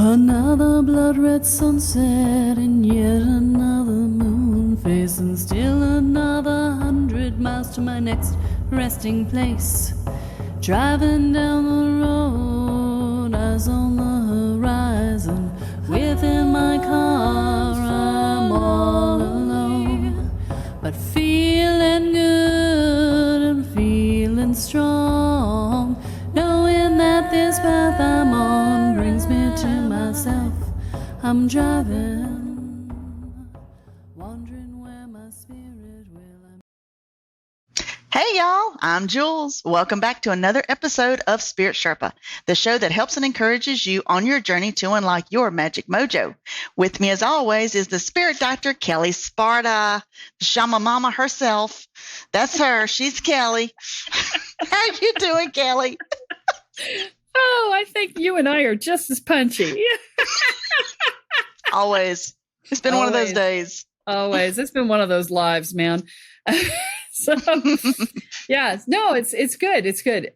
Another blood red sunset and yet another moon phase, and still another 100 miles to my next resting place. Driving down the road, eyes on the horizon. Within my car, I'm all alone, but feeling good and feeling strong, knowing that this path I'm on brings me to myself. I'm driving, wondering where my spirit will. Hey y'all, I'm Jules. Welcome back to another episode of Spirit Sherpa, the show that helps and encourages you on your journey to unlock your magic mojo. With me as always is the spirit doctor, Kelle Sparta, Shama Mama herself. That's her. She's Kelle. How you doing, Kelle? Oh, I think you and I are just as punchy. Always. It's been one of those days. Always. It's been one of those lives, man. So, yeah, no, it's good. It's good.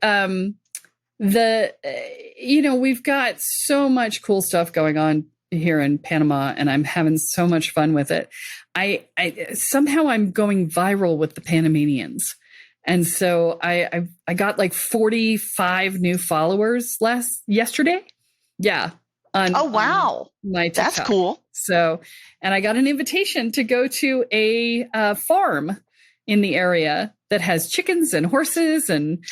We've got so much cool stuff going on here in Panama, and I'm having so much fun with it. I somehow I'm going viral with the Panamanians. And so I got like 45 new followers yesterday. Yeah. Oh, wow. On my TikTok. That's cool. So, and I got an invitation to go to a farm in the area that has chickens and horses and,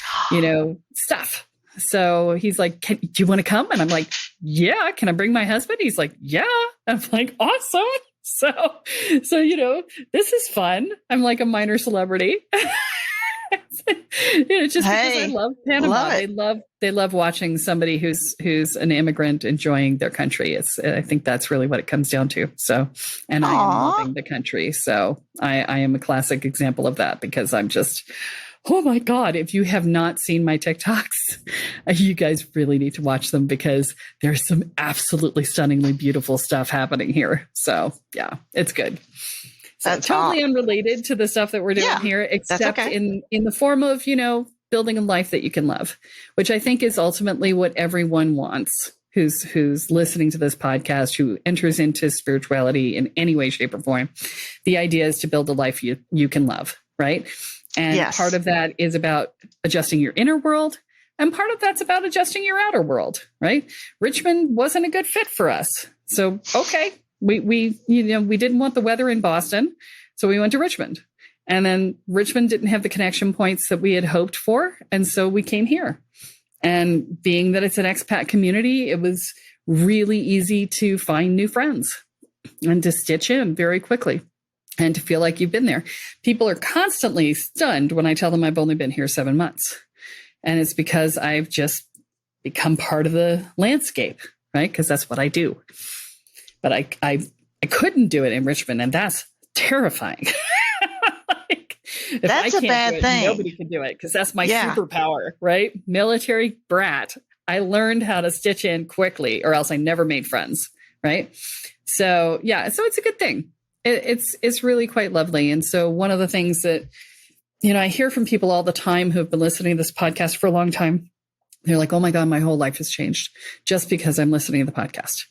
stuff. So he's like, do you want to come? And I'm like, yeah. Can I bring my husband? He's like, yeah. I'm like, awesome. So, this is fun. I'm like a minor celebrity. Just because I love Panama. They love watching somebody who's an immigrant enjoying their country. I think that's really what it comes down to. So, and I am loving the country. So I am a classic example of that, because I'm just, oh my God, if you have not seen my TikToks, you guys really need to watch them, because there's some absolutely stunningly beautiful stuff happening here. So yeah, it's good. So that's totally unrelated to the stuff that we're doing here, except in the form of, building a life that you can love, which I think is ultimately what everyone wants who's listening to this podcast, who enters into spirituality in any way, shape, or form. The idea is to build a life you can love, right? And part of that is about adjusting your inner world, and part of that's about adjusting your outer world, right? Richmond wasn't a good fit for us. So, okay. We didn't want the weather in Boston, so we went to Richmond. And then Richmond didn't have the connection points that we had hoped for, and so we came here. And being that it's an expat community, it was really easy to find new friends and to stitch in very quickly and to feel like you've been there. People are constantly stunned when I tell them I've only been here 7 months. And it's because I've just become part of the landscape, right? Because that's what I do. But I couldn't do it in Richmond, and that's terrifying. That's a bad thing. Nobody can do it, because that's my superpower, right? Military brat. I learned how to stitch in quickly, or else I never made friends, right? So so it's a good thing. It's really quite lovely. And so one of the things that I hear from people all the time who have been listening to this podcast for a long time, they're like, "Oh my God, my whole life has changed just because I'm listening to the podcast."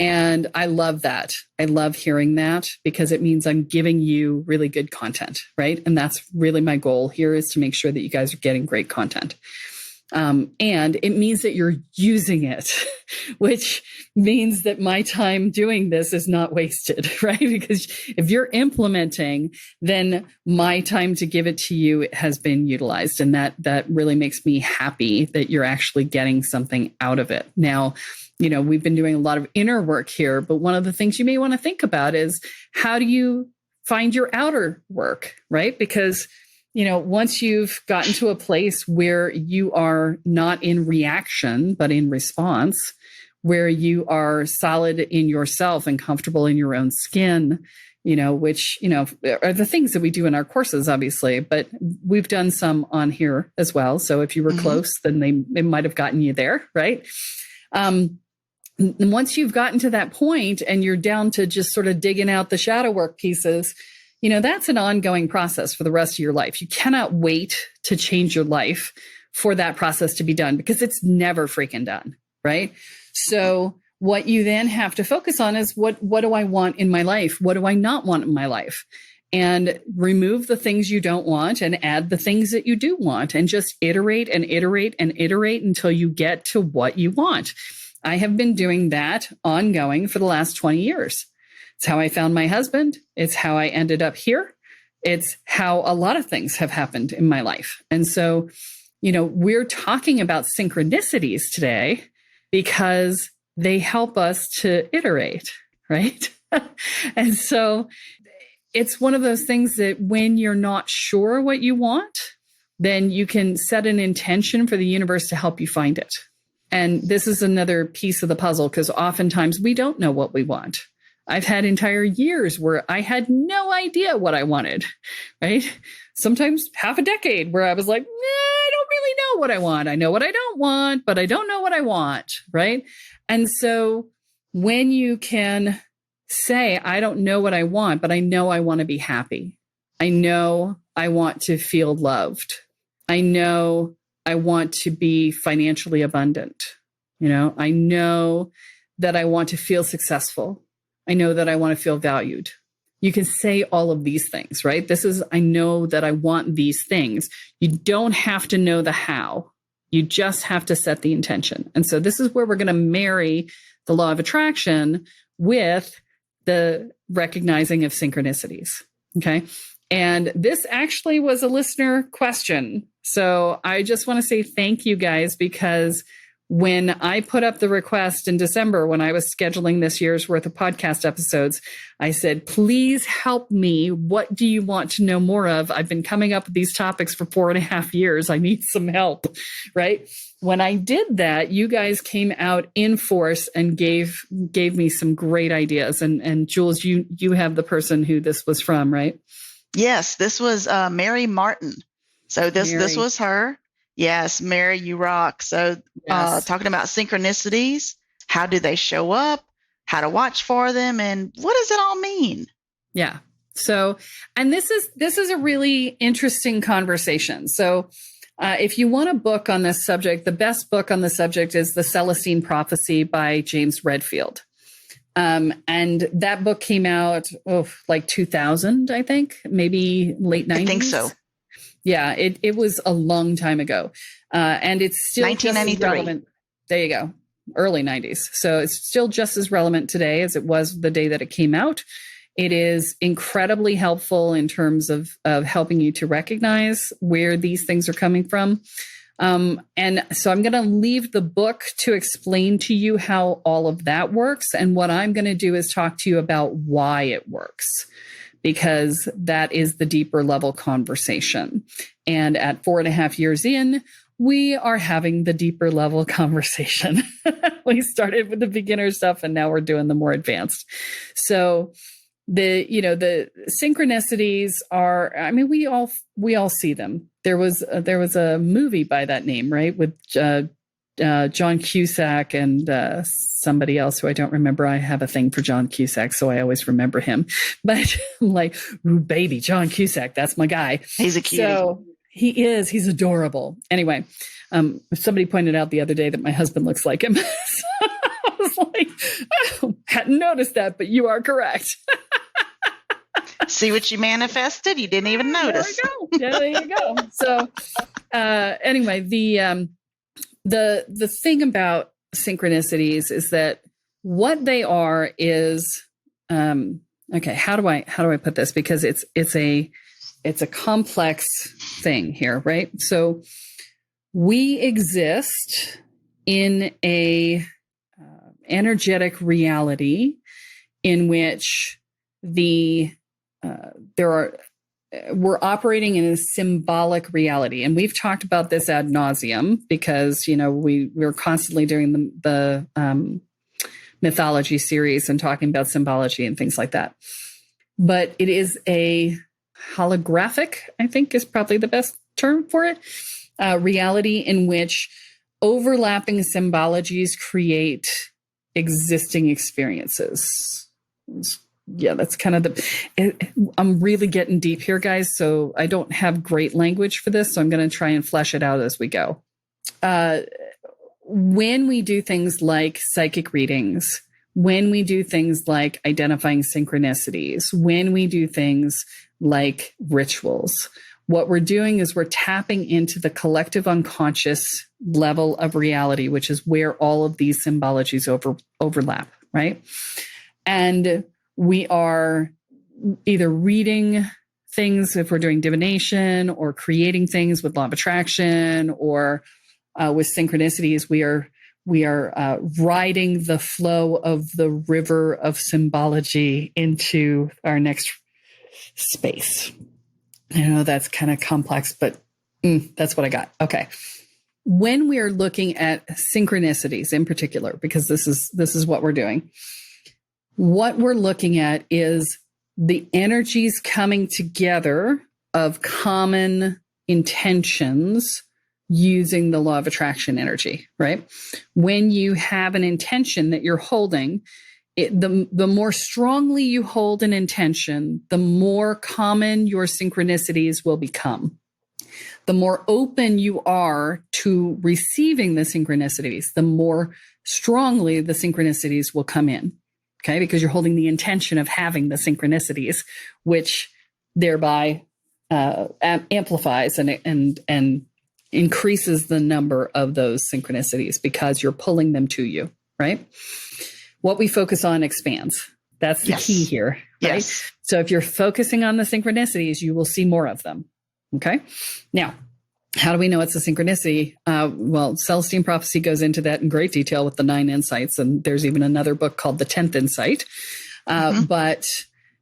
And I love that. I love hearing that, because it means I'm giving you really good content, right? And that's really my goal here, is to make sure that you guys are getting great content. And it means that you're using it, which means that my time doing this is not wasted, right? Because if you're implementing, then my time to give it to you has been utilized. And that really makes me happy that you're actually getting something out of it. Now, we've been doing a lot of inner work here, but one of the things you may want to think about is, how do you find your outer work, right? Because, once you've gotten to a place where you are not in reaction, but in response, where you are solid in yourself and comfortable in your own skin, which, are the things that we do in our courses, obviously, but we've done some on here as well. So if you were close, then it might have gotten you there, right? Once you've gotten to that point and you're down to just sort of digging out the shadow work pieces, that's an ongoing process for the rest of your life. You cannot wait to change your life for that process to be done, because it's never freaking done, right? So what you then have to focus on is what do I want in my life? What do I not want in my life? And remove the things you don't want and add the things that you do want, and just iterate and iterate and iterate until you get to what you want. I have been doing that ongoing for the last 20 years. It's how I found my husband. It's how I ended up here. It's how a lot of things have happened in my life. And so, we're talking about synchronicities today because they help us to iterate, right? And so it's one of those things that when you're not sure what you want, then you can set an intention for the universe to help you find it. And this is another piece of the puzzle, because oftentimes we don't know what we want. I've had entire years where I had no idea what I wanted, right? Sometimes half a decade where I was like, I don't really know what I want. I know what I don't want, but I don't know what I want, right? And so when you can say, I don't know what I want, but I know I want to be happy. I know I want to feel loved. I know I want to be financially abundant. I know that I want to feel successful. I know that I want to feel valued. You can say all of these things, right? I know that I want these things. You don't have to know the how. You just have to set the intention. And so this is where we're going to marry the law of attraction with the recognizing of synchronicities. Okay. And this actually was a listener question. So I just want to say thank you guys, because when I put up the request in December, when I was scheduling this year's worth of podcast episodes, I said, please help me. What do you want to know more of? I've been coming up with these topics for 4.5 years. I need some help, right? When I did that, you guys came out in force and gave me some great ideas. And Jules, you have the person who this was from, right? Yes, this was Mary Martin. So this was her. Yes, Mary, you rock. So Yes. Talking about synchronicities, how do they show up, how to watch for them, and what does it all mean? Yeah. So, and this is a really interesting conversation. So if you want a book on this subject, the best book on the subject is The Celestine Prophecy by James Redfield. And that book came out, like 2000, I think, maybe late 90s. I think so. Yeah, it was a long time ago. And it's still 1993. relevant. There you go. Early 90s. So it's still just as relevant today as it was the day that it came out. It is incredibly helpful in terms of helping you to recognize where these things are coming from. And so I'm going to leave the book to explain to you how all of that works. And what I'm going to do is talk to you about why it works, because that is the deeper level conversation. And at 4.5 years in, we are having the deeper level conversation. We started with the beginner stuff and now we're doing the more advanced. So the synchronicities are, I mean, we all see them. There was a movie by that name, right? With John Cusack and somebody else who I don't remember. I have a thing for John Cusack, so I always remember him. But I'm like, ooh, baby, John Cusack, that's my guy. He's a cutie. So he is. He's adorable. Anyway, somebody pointed out the other day that my husband looks like him. So I was like, oh, hadn't noticed that, but you are correct. See what you manifested? You didn't even notice. There we go. Yeah, there you go. So anyway, the thing about synchronicities is that what they are is okay. How do I put this? Because it's a complex thing here, right? So we exist in a energetic reality in which we're operating in a symbolic reality. And we've talked about this ad nauseum because, we're constantly doing the mythology series and talking about symbology and things like that. But it is a holographic, I think is probably the best term for it, reality in which overlapping symbologies create existing experiences. Yeah, that's kind of I'm really getting deep here, guys. So I don't have great language for this. So I'm going to try and flesh it out as we go. when we do things like psychic readings, when we do things like identifying synchronicities, when we do things like rituals, what we're doing is we're tapping into the collective unconscious level of reality, which is where all of these symbologies overlap, right? And we are either reading things if we're doing divination, or creating things with law of attraction, or with synchronicities, we are riding the flow of the river of symbology into our next space. I know that's kind of complex, but that's what I got. Okay. When we are looking at synchronicities in particular, because this is what we're doing, what we're looking at is the energies coming together of common intentions using the law of attraction energy, right? When you have an intention that you're holding, the more strongly you hold an intention, the more common your synchronicities will become. The more open you are to receiving the synchronicities, the more strongly the synchronicities will come in, okay? Because you're holding the intention of having the synchronicities, which thereby amplifies and increases the number of those synchronicities because you're pulling them to you, right? What we focus on expands. That's the key here, right? Yes. So if you're focusing on the synchronicities, you will see more of them, okay? Now, how do we know it's a synchronicity? Well, Celestine Prophecy goes into that in great detail with the 9 insights, and there's even another book called The 10th Insight. But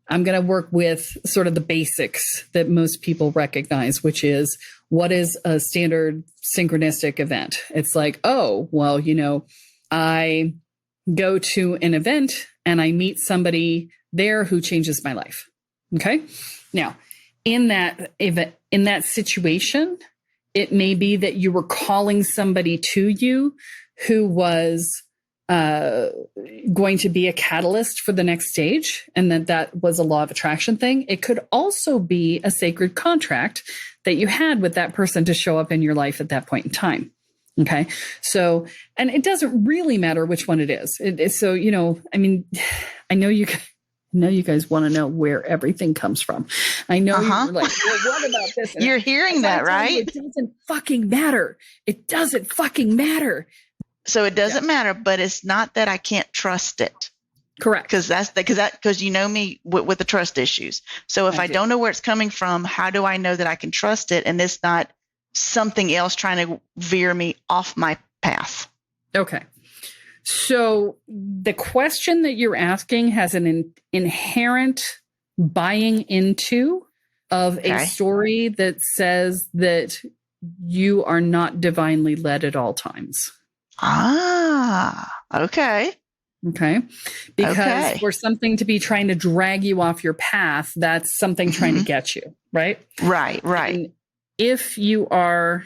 I'm going to work with sort of the basics that most people recognize, which is, what is a standard synchronistic event? It's like, oh, well, I go to an event and I meet somebody there who changes my life. Okay. Now, in that event, in that situation, it may be that you were calling somebody to you who was going to be a catalyst for the next stage, and that was a law of attraction thing. It could also be a sacred contract that you had with that person to show up in your life at that point in time. Okay. So, and it doesn't really matter which one it is. So, I mean, I know you guys want to know where everything comes from. I know you're like, well, what about this? And you're hearing that, right? It doesn't fucking matter. It doesn't fucking matter. So it doesn't matter, but it's not that I can't trust it. Correct. Because you know me with the trust issues. So if I don't know where it's coming from, how do I know that I can trust it and it's not something else trying to veer me off my path? Okay. So the question that you're asking has an inherent buying into of a story that says that you are not divinely led at all times. Okay. Okay. Because for something to be trying to drag you off your path, that's something trying to get you, right? Right. And if you are,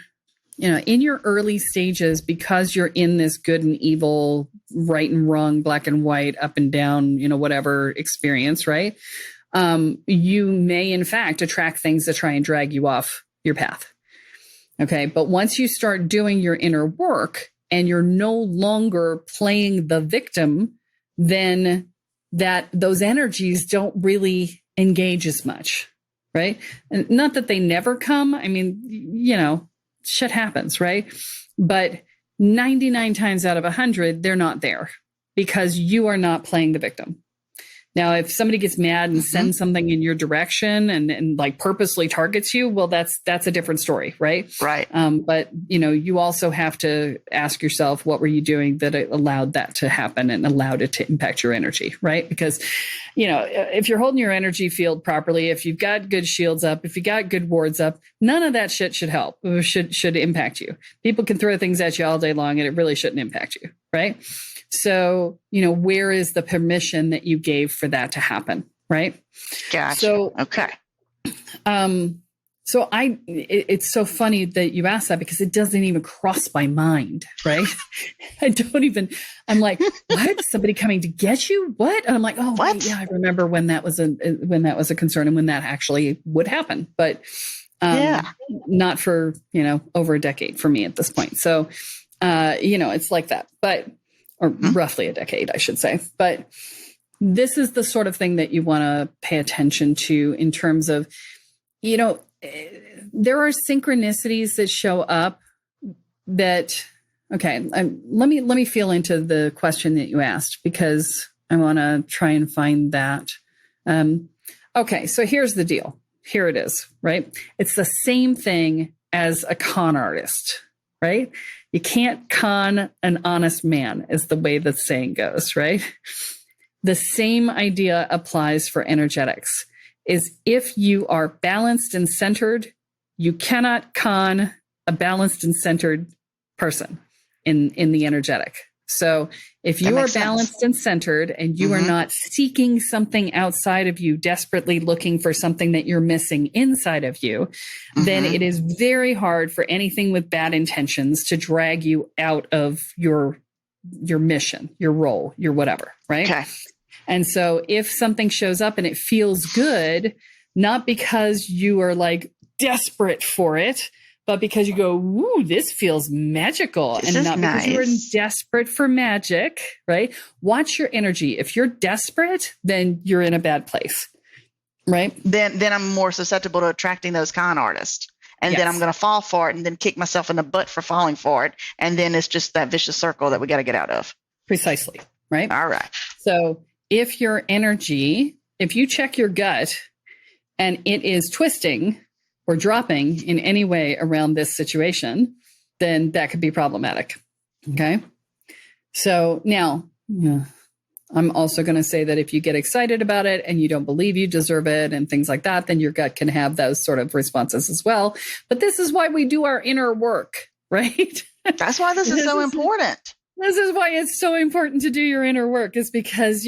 in your early stages, because you're in this good and evil, right and wrong, black and white, up and down, whatever experience, right? You may, in fact, attract things that try and drag you off your path. Okay. But once you start doing your inner work, and you're no longer playing the victim, then those energies don't really engage as much, right? And not that they never come. I mean, shit happens, right? But 99 times out of 100, they're not there because you are not playing the victim. Now, if somebody gets mad and sends something in your direction and like purposely targets you, well, that's a different story, right? Right. But you also have to ask yourself, what were you doing that allowed that to happen and allowed it to impact your energy, right? Because, if you're holding your energy field properly, if you've got good shields up, if you got good wards up, none of that shit should help, should impact you. People can throw things at you all day long and it really shouldn't impact you, right? So, where is the permission that you gave for that to happen? Right. Gotcha. So, okay. So it's so funny that you asked that because it doesn't even cross my mind. Right. I'm like, what? Somebody coming to get you? What? And I'm like, oh, what? Wait, yeah, I remember when that was a concern and when that actually would happen. But, not for, over a decade for me at this point. So, It's like that, or roughly a decade, I should say. But this is the sort of thing that you want to pay attention to in terms of, there are synchronicities that show up that, okay, let me feel into the question that you asked, because I want to try and find that. Okay, so here's the deal. Here it is, right? It's the same thing as a con artist, right? You can't con an honest man, is the way the saying goes, right? The same idea applies for energetics, is if you are balanced and centered, you cannot con a balanced and centered person in the energetic. So if you are balanced and centered and you are not seeking something outside of you, desperately looking for something that you're missing inside of you, then it is very hard for anything with bad intentions to drag you out of your mission, your role, your whatever, right? Okay. And so if something shows up and it feels good, not because you are like desperate for it, but because you go, ooh, this feels magical. And not because you're desperate for magic, right? Watch your energy. If you're desperate, then you're in a bad place, right? Then I'm more susceptible to attracting those con artists. And then I'm going to fall for it and then kick myself in the butt for falling for it. And then it's just that vicious circle that we got to get out of. Precisely, right? All right. So if your energy, if you check your gut and it is twisting or dropping in any way around this situation, then that could be problematic. Okay. So now, I'm also going to say that if you get excited about it and you don't believe you deserve it and things like that, then your gut can have those sort of responses as well. But this is why we do our inner work, right? That's why this is so important. This is why it's so important to do your inner work, is because,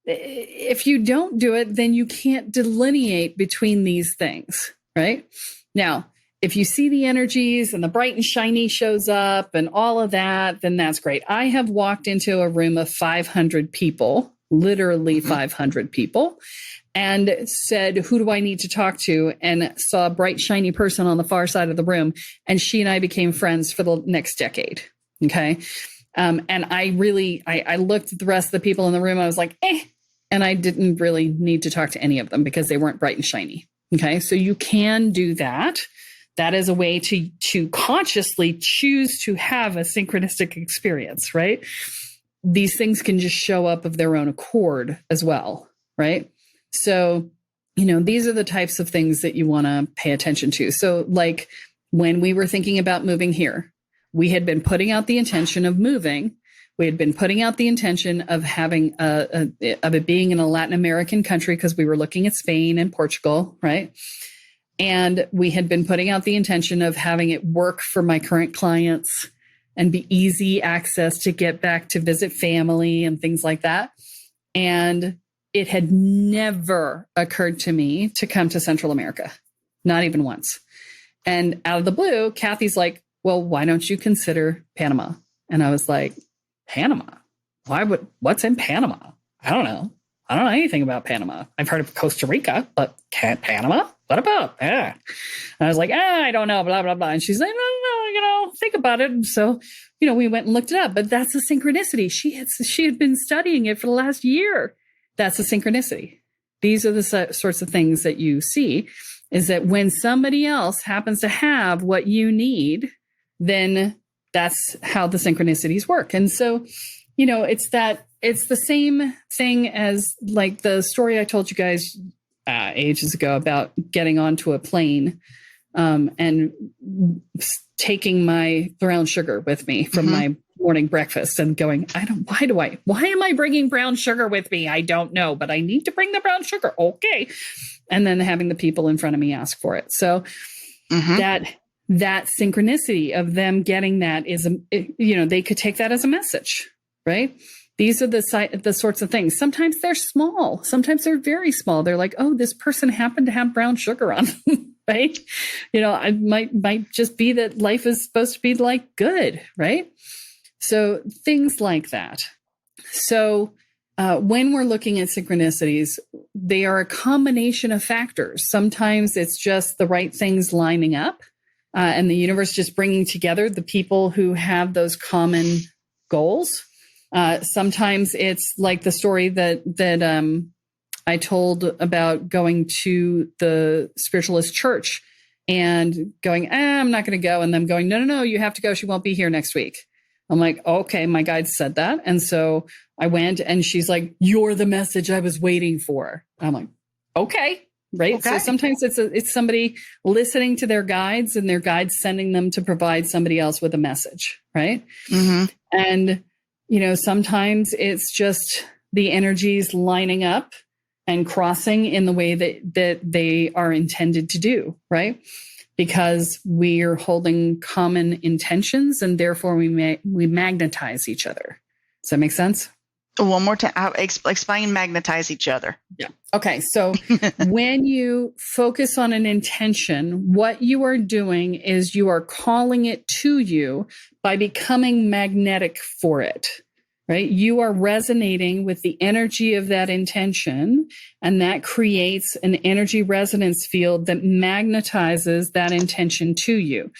if you don't do it, then you can't delineate between these things. Right? Now, if you see the energies and the bright and shiny shows up and all of that, then that's great. I have walked into a room of 500 people, literally 500 people, and said, who do I need to talk to? And saw a bright, shiny person on the far side of the room. And she and I became friends for the next decade. Okay. And I looked at the rest of the people in the room. I was like, and I didn't really need to talk to any of them because they weren't bright and shiny. Okay, so you can do that. That is a way to consciously choose to have a synchronistic experience, right? These things can just show up of their own accord as well, right? So, these are the types of things that you want to pay attention to. So like when we were thinking about moving here, we had been putting out the intention of moving. We had been putting out the intention of having of it being in a Latin American country, because we were looking at Spain and Portugal, right? And we had been putting out the intention of having it work for my current clients and be easy access to get back to visit family and things like that. And it had never occurred to me to come to Central America, not even once. And out of the blue, Kathy's like, well, why don't you consider Panama? And I was like, Panama? What's in Panama? I don't know. I don't know anything about Panama. I've heard of Costa Rica, but Panama? What about? And I was like, I don't know, blah, blah, blah. And she's like, no, think about it. And so, we went and looked it up, but that's a synchronicity. She had been studying it for the last year. That's a synchronicity. These are the sorts of things that you see, is that when somebody else happens to have what you need, then that's how the synchronicities work. And so, it's the same thing as like the story I told you guys ages ago about getting onto a plane and taking my brown sugar with me from my morning breakfast and going, why am I bringing brown sugar with me? I don't know, but I need to bring the brown sugar. Okay. And then having the people in front of me ask for it. So that synchronicity of them getting that is, they could take that as a message, right? These are the sorts of things. Sometimes they're small. Sometimes they're very small. They're like, oh, this person happened to have brown sugar on them, right? It might just be that life is supposed to be like good, right? So things like that. So when we're looking at synchronicities, they are a combination of factors. Sometimes it's just the right things lining up. and the universe just bringing together the people who have those common goals. Sometimes it's like the story that I told about going to the spiritualist church and going, I'm not going to go. And them going, no, you have to go. She won't be here next week. I'm like, okay, my guide said that. And so I went and she's like, you're the message I was waiting for. I'm like, okay. Right. Okay. So sometimes it's somebody listening to their guides and their guides sending them to provide somebody else with a message. Right. Mm-hmm. And, sometimes it's just the energies lining up and crossing in the way that they are intended to do. Right. Because we are holding common intentions and therefore we magnetize each other. Does that make sense? One more time. Explain magnetize each other. Yeah. Okay. So when you focus on an intention, what you are doing is you are calling it to you by becoming magnetic for it, right? You are resonating with the energy of that intention, and that creates an energy resonance field that magnetizes that intention to you.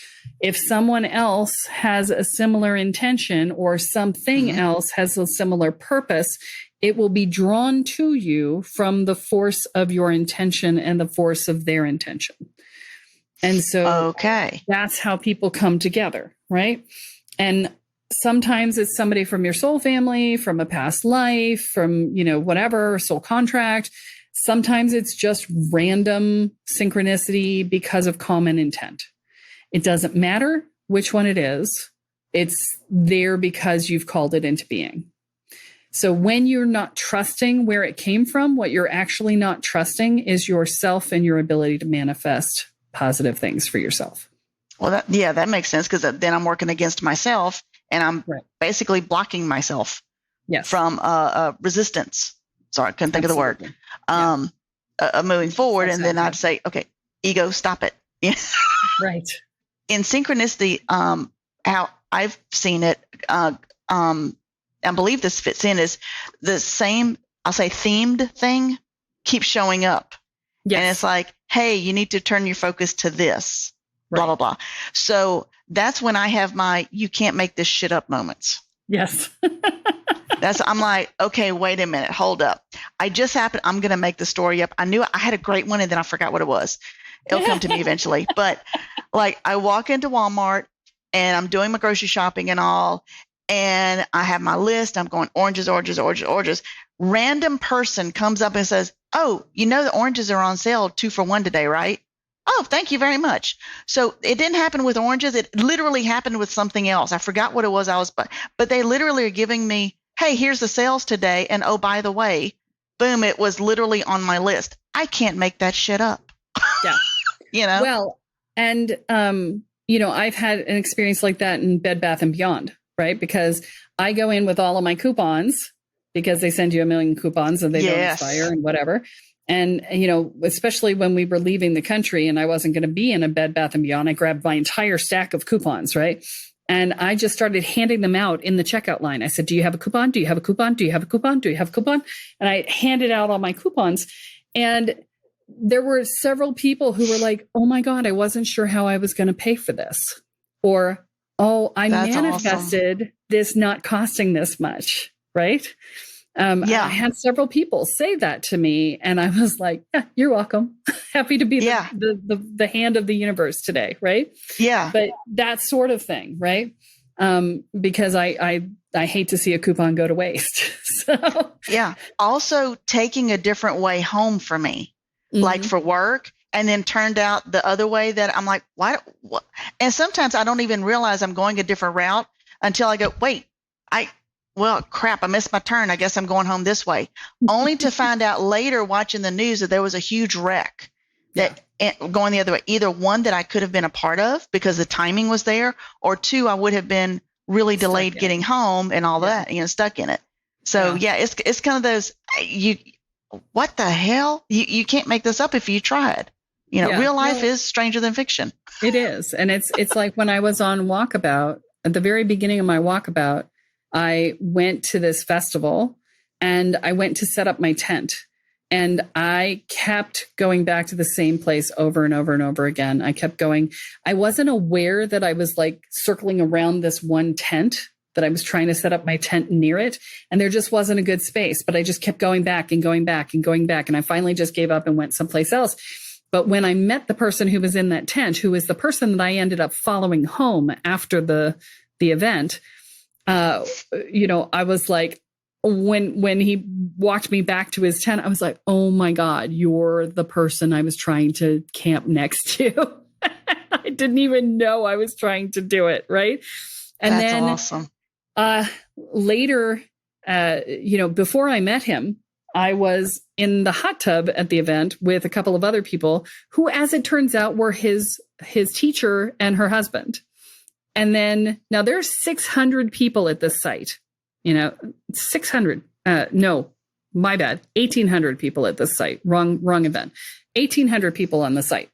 If someone else has a similar intention or something else has a similar purpose, it will be drawn to you from the force of your intention and the force of their intention. And so that's how people come together, right? And sometimes it's somebody from your soul family, from a past life, from, whatever, soul contract. Sometimes it's just random synchronicity because of common intent. It doesn't matter which one it is. It's there because you've called it into being. So when you're not trusting where it came from, what you're actually not trusting is yourself and your ability to manifest positive things for yourself. Well, that makes sense, because then I'm working against myself and I'm basically blocking myself from resistance. Sorry, I couldn't think of the word. Moving forward, and then I'd say, okay, ego, stop it. Right. In synchronicity, how I've seen it, I believe this fits in, is the same, I'll say, themed thing keeps showing up. Yes. And it's like, hey, you need to turn your focus to this, blah, blah, blah. So that's when I have my you can't make this shit up moments. Yes. I'm like, okay, wait a minute, hold up. I'm going to make the story up. I knew I had a great one and then I forgot what it was. It'll come to me eventually. But like, I walk into Walmart and I'm doing my grocery shopping and all, and I have my list. I'm going oranges. Random person comes up and says, oh, the oranges are on sale 2 for $1 today, right? Oh, thank you very much. So it didn't happen with oranges. It literally happened with something else. I forgot what it was. But they literally are giving me, hey, here's the sales today. And oh, by the way, boom, it was literally on my list. I can't make that shit up. Yeah. Well, and, I've had an experience like that in Bed Bath & Beyond, right? Because I go in with all of my coupons because they send you 1 million coupons and they don't expire and whatever. And, especially when we were leaving the country and I wasn't going to be in a Bed Bath & Beyond, I grabbed my entire stack of coupons, right? And I just started handing them out in the checkout line. I said, do you have a coupon? Do you have a coupon? Do you have a coupon? Do you have a coupon? And I handed out all my coupons. And there were several people who were like, oh my God, I wasn't sure how I was going to pay for this. Or, oh, I manifested this not costing this much, right? I had several people say that to me, and I was like, yeah, you're welcome. Happy to be the hand of the universe today, right? Yeah. But that sort of thing, right? Because I hate to see a coupon go to waste. So yeah. Also taking a different way home for me, like for work, and then turned out the other way that I'm like, what? And sometimes I don't even realize I'm going a different route until I go, wait, crap, I missed my turn. I guess I'm going home this way. Only to find out later watching the news that there was a huge wreck going the other way. Either one, that I could have been a part of because the timing was there, or two, I would have been really delayed getting home and all that, stuck in it. So it's kind of those, what the hell? You can't make this up if you tried. Real life is stranger than fiction. It is. And it's like when I was on Walkabout, at the very beginning of my Walkabout, I went to this festival and I went to set up my tent. And I kept going back to the same place over and over and over again. I kept going. I wasn't aware that I was like circling around this one tent, that I was trying to set up my tent near it. And there just wasn't a good space, but I just kept going back and going back and going back. And I finally just gave up and went someplace else. But when I met the person who was in that tent, who was the person that I ended up following home after the event, I was like, when he walked me back to his tent, I was like, oh my God, you're the person I was trying to camp next to. I didn't even know I was trying to do it. Right. And That's then awesome. Later, before I met him, I was in the hot tub at the event with a couple of other people who, as it turns out, were his teacher and her husband. And then now there's 600 people at this site. 600. No, my bad. 1,800 people at this site. Wrong event. 1,800 people on the site.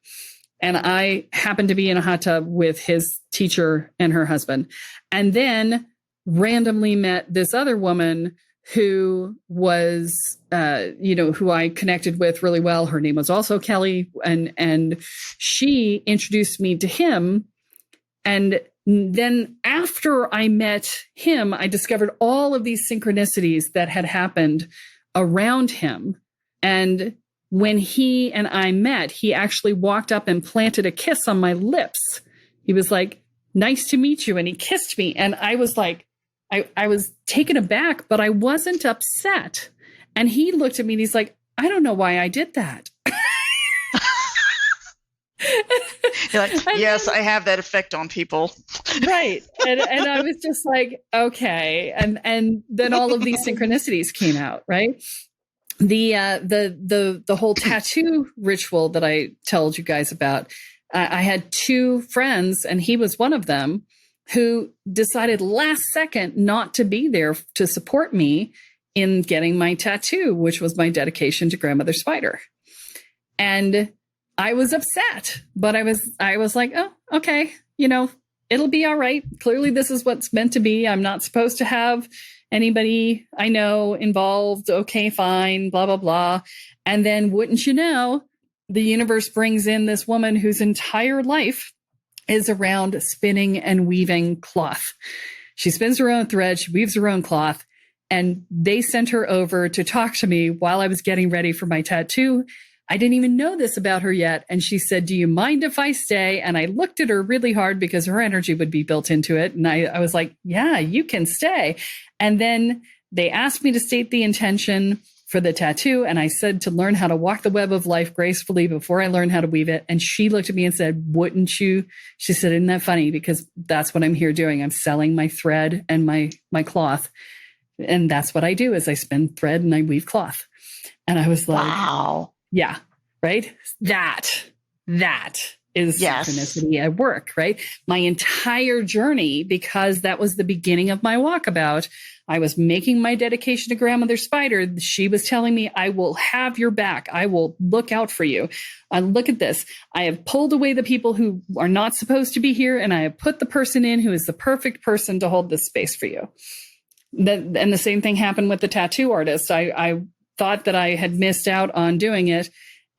And I happened to be in a hot tub with his teacher and her husband. And then randomly met this other woman who was, who I connected with really well. Her name was also Kelly. And she introduced me to him. And then after I met him, I discovered all of these synchronicities that had happened around him. And when he and I met, he actually walked up and planted a kiss on my lips. He was like, nice to meet you. And he kissed me. And I was like, I was taken aback, but I wasn't upset. And he looked at me and he's like, I don't know why I did that. You're like, yes, I have that effect on people. Right. And I was just like, okay. And then all of these synchronicities came out, right? The whole tattoo ritual that I told you guys about, I had two friends, and he was one of them, who decided last second not to be there to support me in getting my tattoo, which was my dedication to Grandmother Spider. And I was upset, but I was like, oh, okay, it'll be all right. Clearly this is what's meant to be. I'm not supposed to have anybody I know involved. Okay, fine, blah, blah, blah. And then wouldn't you know, the universe brings in this woman whose entire life is around spinning and weaving cloth. She spins her own thread, she weaves her own cloth, and they sent her over to talk to me while I was getting ready for my tattoo. I didn't even know this about her yet. And she said, do you mind if I stay? And I looked at her really hard because her energy would be built into it. And I was like, yeah, you can stay. And then they asked me to state the intention for the tattoo. And I said to learn how to walk the web of life gracefully before I learn how to weave it. And she looked at me and said, wouldn't you? She said, isn't that funny? Because that's what I'm here doing. I'm selling my thread and my cloth. And that's what I do, is I spin thread and I weave cloth. And I was like, wow. Yeah. Right. That is synchronicity at work, right? My entire journey, because that was the beginning of my walkabout. I was making my dedication to Grandmother Spider. She was telling me, I will have your back. I will look out for you. Look at this. I have pulled away the people who are not supposed to be here, and I have put the person in who is the perfect person to hold this space for you. And the same thing happened with the tattoo artist. I thought that I had missed out on doing it.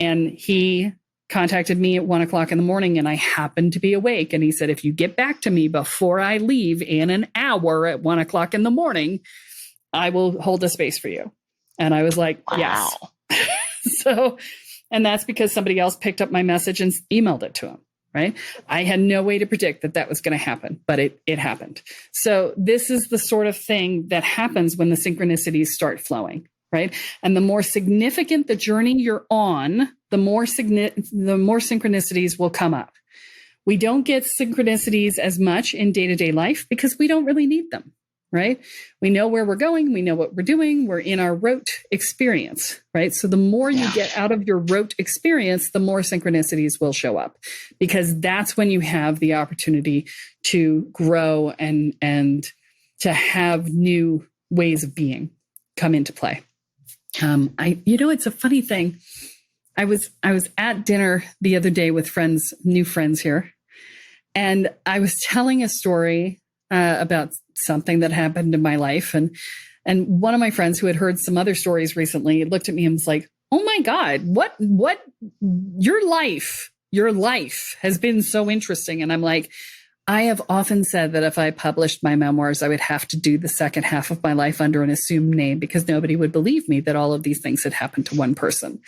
And he contacted me at 1:00 in the morning, and I happened to be awake. And he said, if you get back to me before I leave in an hour at 1:00 in the morning, I will hold a space for you. And I was like, wow. Yes. And that's because somebody else picked up my message and emailed it to him. Right. I had no way to predict that was going to happen, but it happened. So this is the sort of thing that happens when the synchronicities start flowing. Right. And the more significant the journey you're on, the more synchronicities will come up. We don't get synchronicities as much in day-to-day life because we don't really need them. Right. We know where we're going. We know what we're doing. We're in our rote experience. Right. So the more you get out of your rote experience, the more synchronicities will show up, because that's when you have the opportunity to grow and to have new ways of being come into play. It's a funny thing. I was at dinner the other day with new friends here, and I was telling a story about something that happened in my life. And one of my friends who had heard some other stories recently looked at me and was like, oh my God, what your life has been so interesting. And I'm like, I have often said that if I published my memoirs, I would have to do the second half of my life under an assumed name because nobody would believe me that all of these things had happened to one person.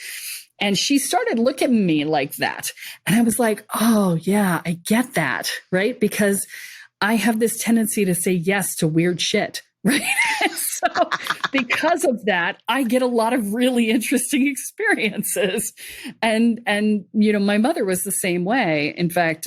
And she started looking at me like that. And I was like, oh, yeah, I get that, right? Because I have this tendency to say yes to weird shit, right? So because of that, I get a lot of really interesting experiences. And my mother was the same way. In fact,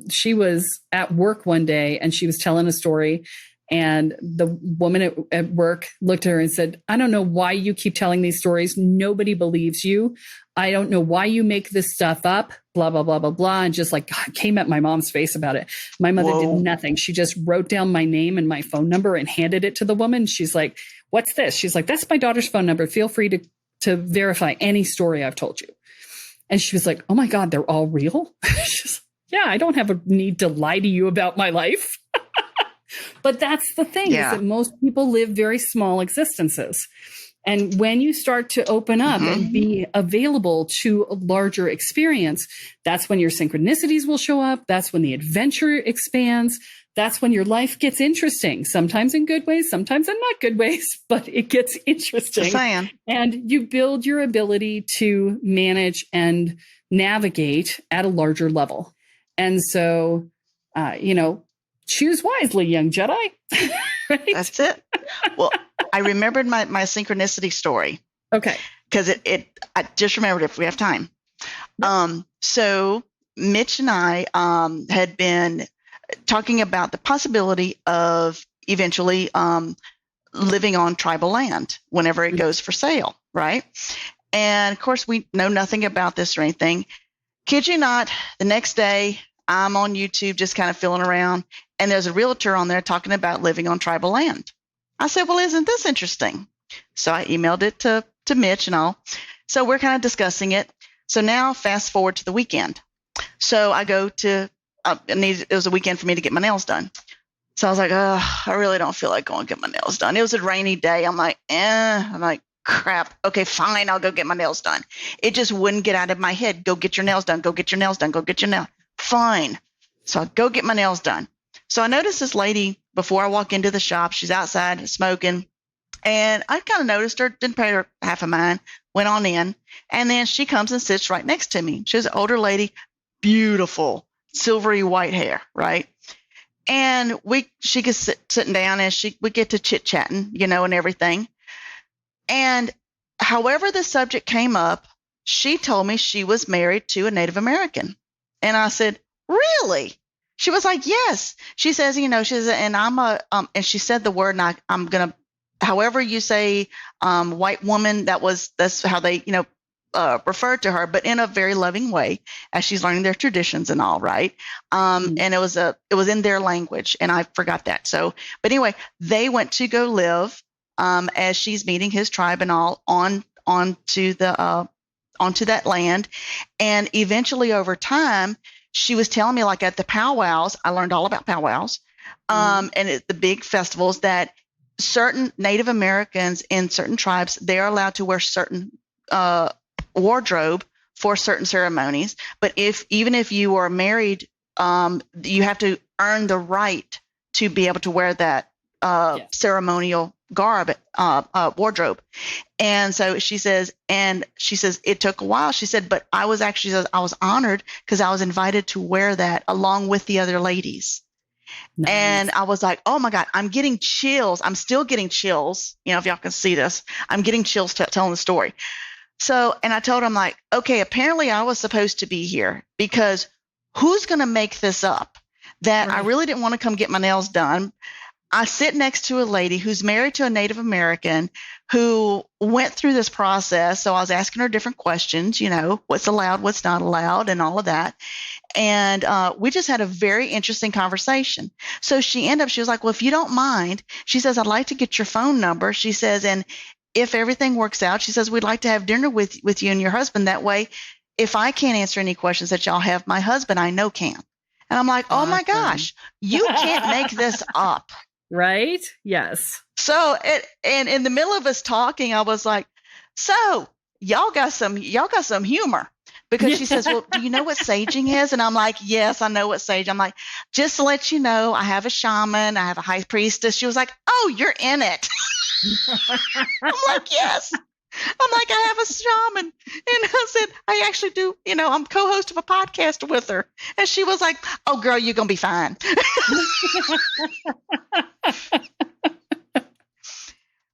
she was at work one day and she was telling a story. And the woman at work looked at her and said, I don't know why you keep telling these stories. Nobody believes you. I don't know why you make this stuff up, blah, blah, blah, blah, blah. And just like came at my mom's face about it. My mother did nothing. She just wrote down my name and my phone number and handed it to the woman. She's like, what's this? She's like, that's my daughter's phone number. Feel free to verify any story I've told you. And she was like, oh my God, they're all real? She's, yeah, I don't have a need to lie to you about my life. But that's the thing, is that most people live very small existences. And when you start to open up and be available to a larger experience, that's when your synchronicities will show up. That's when the adventure expands. That's when your life gets interesting, sometimes in good ways, sometimes in not good ways, but it gets interesting. And you build your ability to manage and navigate at a larger level. And so, choose wisely, young Jedi. Right? That's it. Well, I remembered my synchronicity story. Okay. Because I just remembered if we have time. So Mitch and I had been talking about the possibility of eventually living on tribal land whenever it goes for sale, right? And of course, we know nothing about this or anything. Kid you not, the next day, I'm on YouTube just kind of feeling around, and there's a realtor on there talking about living on tribal land. I said, well, isn't this interesting? So I emailed it to Mitch and all. So we're kind of discussing it. So now fast forward to the weekend. So I go to, it was a weekend for me to get my nails done. So I was like, I really don't feel like going to get my nails done. It was a rainy day. I'm like, crap. Okay, fine. I'll go get my nails done. It just wouldn't get out of my head. Go get your nails done. Go get your nails done. Go get your nails. Fine. So I go get my nails done. So I noticed this lady before I walk into the shop. She's outside smoking. And I kind of noticed her, didn't pay her half a mind, went on in. And then she comes and sits right next to me. She's an older lady, beautiful, silvery white hair, right? And she gets sitting down and we get to chit-chatting, and everything. And however the subject came up, she told me she was married to a Native American. And I said, really? She was like, yes. She says, and I'm and she said the word, and I'm going to, however you say white woman, that's how they, referred to her, but in a very loving way as she's learning their traditions and all, right? And it was in their language, and I forgot that. So, but anyway, they went to go live as she's meeting his tribe and all onto that land. And eventually over time, she was telling me, like at the powwows, I learned all about powwows, and at the big festivals, that certain Native Americans in certain tribes, they are allowed to wear certain wardrobe for certain ceremonies. But even if you are married, you have to earn the right to be able to wear that ceremonial garb, wardrobe. And so she says, it took a while. She said, but I was honored because I was invited to wear that along with the other ladies. Nice. And I was like, oh my God, I'm getting chills. I'm still getting chills. If y'all can see this, I'm getting chills telling the story. So, and I told him, like, okay, apparently I was supposed to be here because who's going to make this up that I really didn't want to come get my nails done. I sit next to a lady who's married to a Native American who went through this process. So I was asking her different questions, what's allowed, what's not allowed, and all of that. And we just had a very interesting conversation. So she was like, well, if you don't mind, she says, I'd like to get your phone number. She says, and if everything works out, she says, we'd like to have dinner with you and your husband. That way, if I can't answer any questions that y'all have, my husband I know can. And I'm like, oh my gosh, you can't make this up. Right? Yes. So, and in the middle of us talking, I was like, so y'all got some humor. Because she says, well, do you know what saging is? And I'm like, yes, I know what sage. I'm like, just to let you know, I have a shaman, I have a high priestess. She was like, oh, you're in it. I'm like, yes. I'm like, I have a shaman. And I said, I actually do, I'm co-host of a podcast with her. And she was like, oh, girl, you're going to be fine.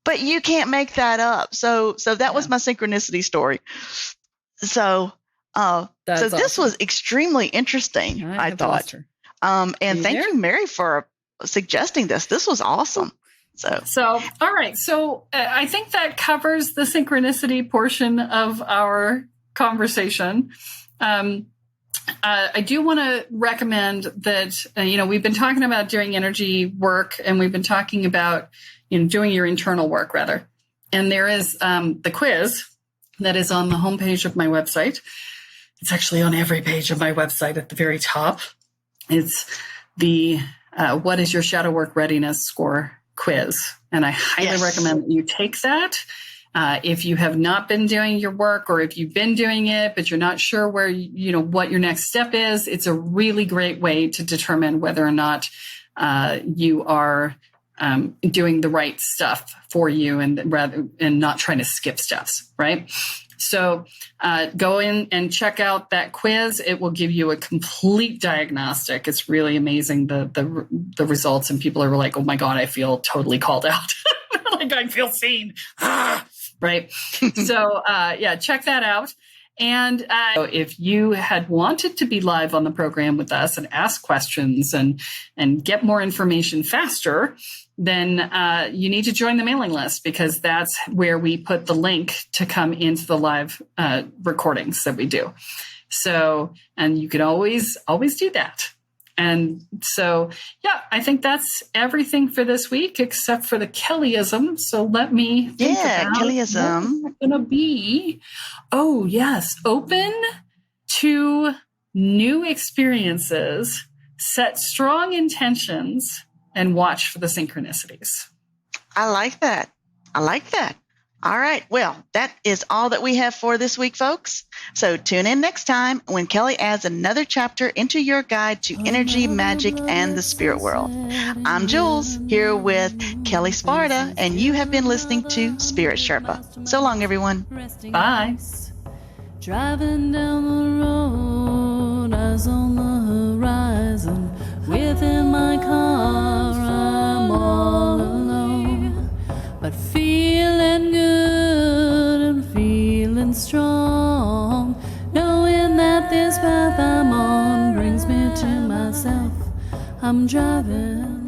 But you can't make that up. So that was my synchronicity story. So this was extremely interesting, I thought. And thank you, Mary, for suggesting this. This was awesome. So all right. So I think that covers the synchronicity portion of our conversation. I do want to recommend that, we've been talking about doing energy work, and we've been talking about, doing your internal work, rather. And there is the quiz that is on the homepage of my website. It's actually on every page of my website at the very top. It's the What is Your Shadow Work Readiness Score quiz. And I highly recommend that you take that. If you have not been doing your work, or if you've been doing it, but you're not sure where, what your next step is, it's a really great way to determine whether or not you are doing the right stuff for you, and not trying to skip steps, right? So go in and check out that quiz. It will give you a complete diagnostic. It's really amazing, the results, and people are like, oh my God, I feel totally called out. Like I feel seen. Right. So check that out. And if you had wanted to be live on the program with us and ask questions and get more information faster, then you need to join the mailing list, because that's where we put the link to come into the live recordings that we do. So, and you can always do that. And so, I think that's everything for this week, except for the Kelleism. So let me think about Kelleism. What's going to be. Oh, yes. Open to new experiences, set strong intentions, and watch for the synchronicities. I like that. All right. Well, that is all that we have for this week, folks. So tune in next time when Kelle adds another chapter into your guide to energy, magic, and the spirit world. I'm Jules, here with Kelle Sparta, and you have been listening to Spirit Sherpa. So long, everyone. Bye. Driving down the road, eyes on the horizon. Within my car, I'm all alone, but feeling good and feeling strong, knowing that this path I'm on brings me to myself. I'm driving